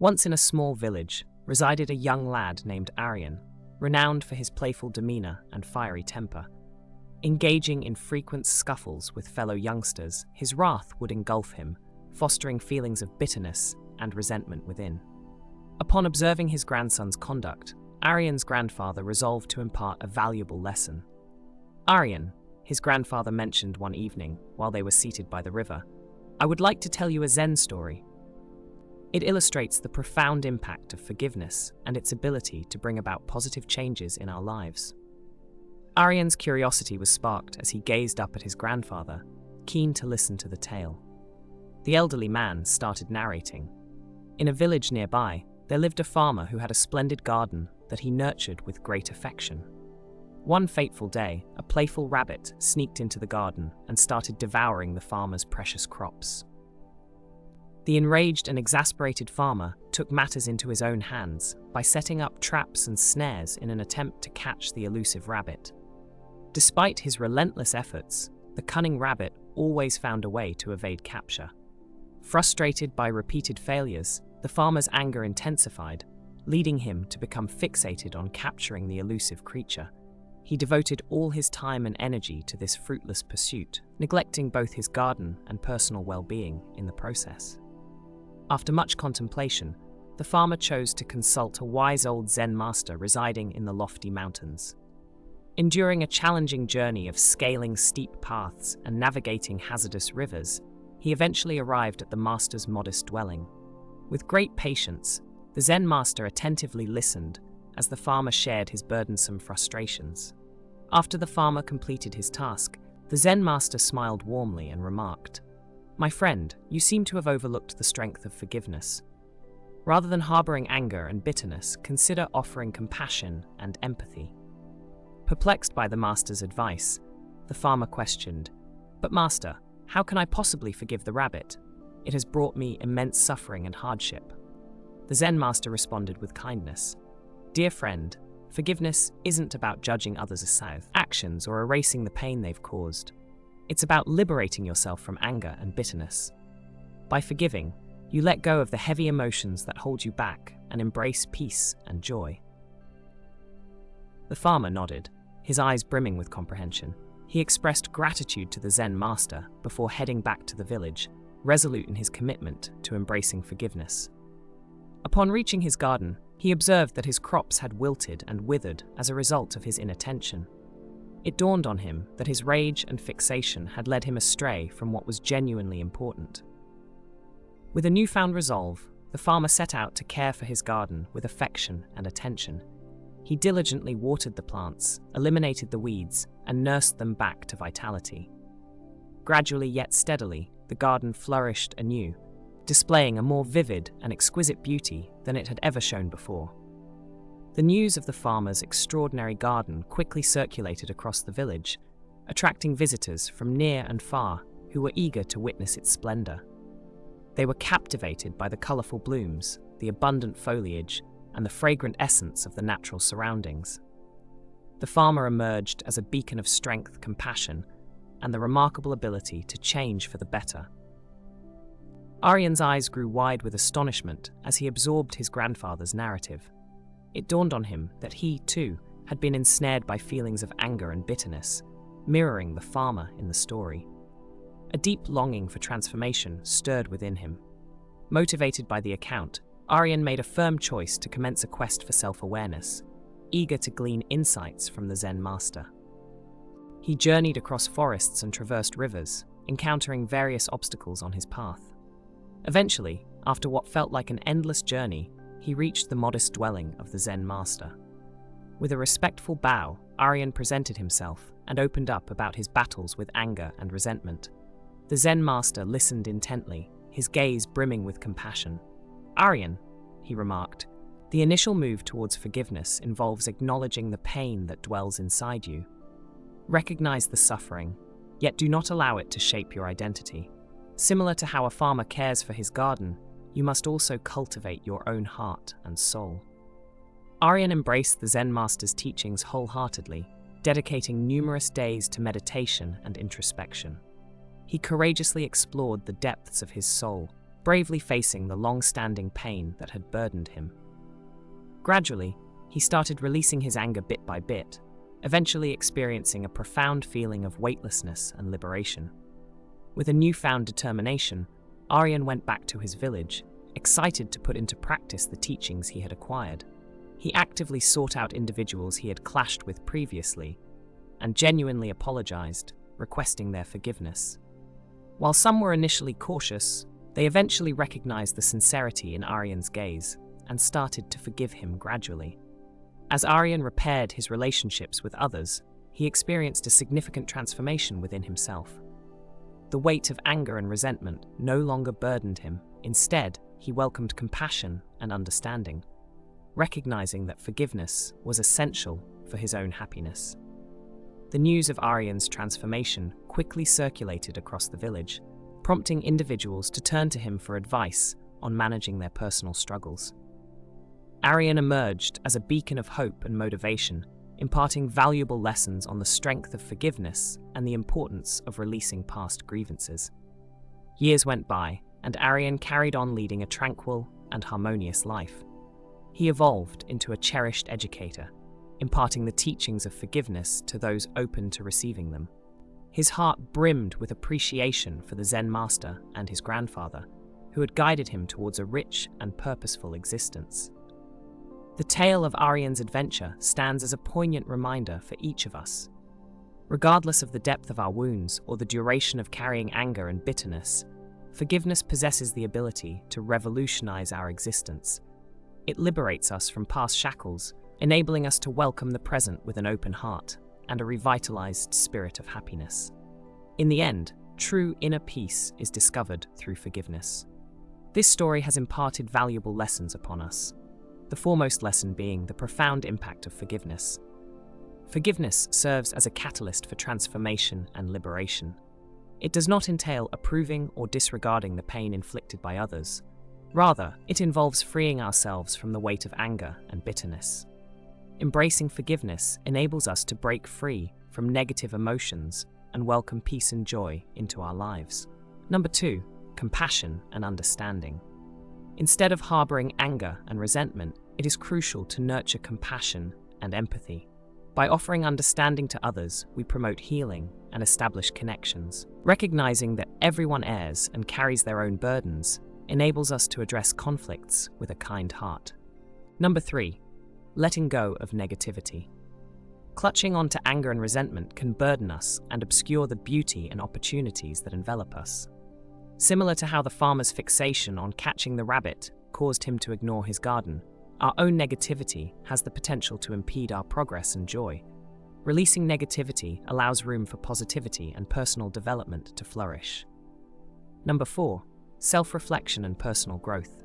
Once in a small village resided a young lad named Aryan, renowned for his playful demeanor and fiery temper. Engaging in frequent scuffles with fellow youngsters, his wrath would engulf him, fostering feelings of bitterness and resentment within. Upon observing his grandson's conduct, Aryan's grandfather resolved to impart a valuable lesson. "Aryan," his grandfather mentioned one evening while they were seated by the river, "I would like to tell you a Zen story. It illustrates the profound impact of forgiveness and its ability to bring about positive changes in our lives." Aryan's curiosity was sparked as he gazed up at his grandfather, keen to listen to the tale. The elderly man started narrating. In a village nearby, there lived a farmer who had a splendid garden that he nurtured with great affection. One fateful day, a playful rabbit sneaked into the garden and started devouring the farmer's precious crops. The enraged and exasperated farmer took matters into his own hands by setting up traps and snares in an attempt to catch the elusive rabbit. Despite his relentless efforts, the cunning rabbit always found a way to evade capture. Frustrated by repeated failures, the farmer's anger intensified, leading him to become fixated on capturing the elusive creature. He devoted all his time and energy to this fruitless pursuit, neglecting both his garden and personal well-being in the process. After much contemplation, the farmer chose to consult a wise old Zen master residing in the lofty mountains. Enduring a challenging journey of scaling steep paths and navigating hazardous rivers, he eventually arrived at the master's modest dwelling. With great patience, the Zen master attentively listened as the farmer shared his burdensome frustrations. After the farmer completed his task, the Zen master smiled warmly and remarked, "My friend, you seem to have overlooked the strength of forgiveness. Rather than harboring anger and bitterness, consider offering compassion and empathy." Perplexed by the master's advice, the farmer questioned, "But master, how can I possibly forgive the rabbit? It has brought me immense suffering and hardship." The Zen master responded with kindness, "Dear friend, forgiveness isn't about judging others' actions or erasing the pain they've caused. It's about liberating yourself from anger and bitterness. By forgiving, you let go of the heavy emotions that hold you back and embrace peace and joy." The farmer nodded, his eyes brimming with comprehension. He expressed gratitude to the Zen master before heading back to the village, resolute in his commitment to embracing forgiveness. Upon reaching his garden, he observed that his crops had wilted and withered as a result of his inattention. It dawned on him that his rage and fixation had led him astray from what was genuinely important. With a newfound resolve, the farmer set out to care for his garden with affection and attention. He diligently watered the plants, eliminated the weeds, and nursed them back to vitality. Gradually yet steadily, the garden flourished anew, displaying a more vivid and exquisite beauty than it had ever shown before. The news of the farmer's extraordinary garden quickly circulated across the village, attracting visitors from near and far who were eager to witness its splendor. They were captivated by the colorful blooms, the abundant foliage, and the fragrant essence of the natural surroundings. The farmer emerged as a beacon of strength, compassion, and the remarkable ability to change for the better. Aryan's eyes grew wide with astonishment as he absorbed his grandfather's narrative. It dawned on him that he, too, had been ensnared by feelings of anger and bitterness, mirroring the farmer in the story. A deep longing for transformation stirred within him. Motivated by the account, Aryan made a firm choice to commence a quest for self-awareness, eager to glean insights from the Zen master. He journeyed across forests and traversed rivers, encountering various obstacles on his path. Eventually, after what felt like an endless journey, he reached the modest dwelling of the Zen master. With a respectful bow, Aryan presented himself and opened up about his battles with anger and resentment. The Zen master listened intently, his gaze brimming with compassion. "Aryan," he remarked, "the initial move towards forgiveness involves acknowledging the pain that dwells inside you. Recognize the suffering, yet do not allow it to shape your identity. Similar to how a farmer cares for his garden, you must also cultivate your own heart and soul." Aryan embraced the Zen master's teachings wholeheartedly, dedicating numerous days to meditation and introspection. He courageously explored the depths of his soul, bravely facing the long-standing pain that had burdened him. Gradually, he started releasing his anger bit by bit, eventually experiencing a profound feeling of weightlessness and liberation. With a newfound determination, Aryan went back to his village, excited to put into practice the teachings he had acquired. He actively sought out individuals he had clashed with previously and genuinely apologized, requesting their forgiveness. While some were initially cautious, they eventually recognized the sincerity in Aryan's gaze and started to forgive him gradually. As Aryan repaired his relationships with others, he experienced a significant transformation within himself. The weight of anger and resentment no longer burdened him. Instead, he welcomed compassion and understanding, recognizing that forgiveness was essential for his own happiness. The news of Aryan's transformation quickly circulated across the village, prompting individuals to turn to him for advice on managing their personal struggles. Aryan emerged as a beacon of hope and motivation, imparting valuable lessons on the strength of forgiveness and the importance of releasing past grievances. Years went by, and Aryan carried on leading a tranquil and harmonious life. He evolved into a cherished educator, imparting the teachings of forgiveness to those open to receiving them. His heart brimmed with appreciation for the Zen master and his grandfather, who had guided him towards a rich and purposeful existence. The tale of Aryan's adventure stands as a poignant reminder for each of us. Regardless of the depth of our wounds or the duration of carrying anger and bitterness, forgiveness possesses the ability to revolutionize our existence. It liberates us from past shackles, enabling us to welcome the present with an open heart and a revitalized spirit of happiness. In the end, true inner peace is discovered through forgiveness. This story has imparted valuable lessons upon us, the foremost lesson being the profound impact of forgiveness. Forgiveness serves as a catalyst for transformation and liberation. It does not entail approving or disregarding the pain inflicted by others. Rather, it involves freeing ourselves from the weight of anger and bitterness. Embracing forgiveness enables us to break free from negative emotions and welcome peace and joy into our lives. Number 2, compassion and understanding. Instead of harboring anger and resentment, it is crucial to nurture compassion and empathy. By offering understanding to others, we promote healing and establish connections. Recognizing that everyone errs and carries their own burdens enables us to address conflicts with a kind heart. Number 3, letting go of negativity. Clutching onto anger and resentment can burden us and obscure the beauty and opportunities that envelop us. Similar to how the farmer's fixation on catching the rabbit caused him to ignore his garden, our own negativity has the potential to impede our progress and joy. Releasing negativity allows room for positivity and personal development to flourish. Number 4, self-reflection and personal growth.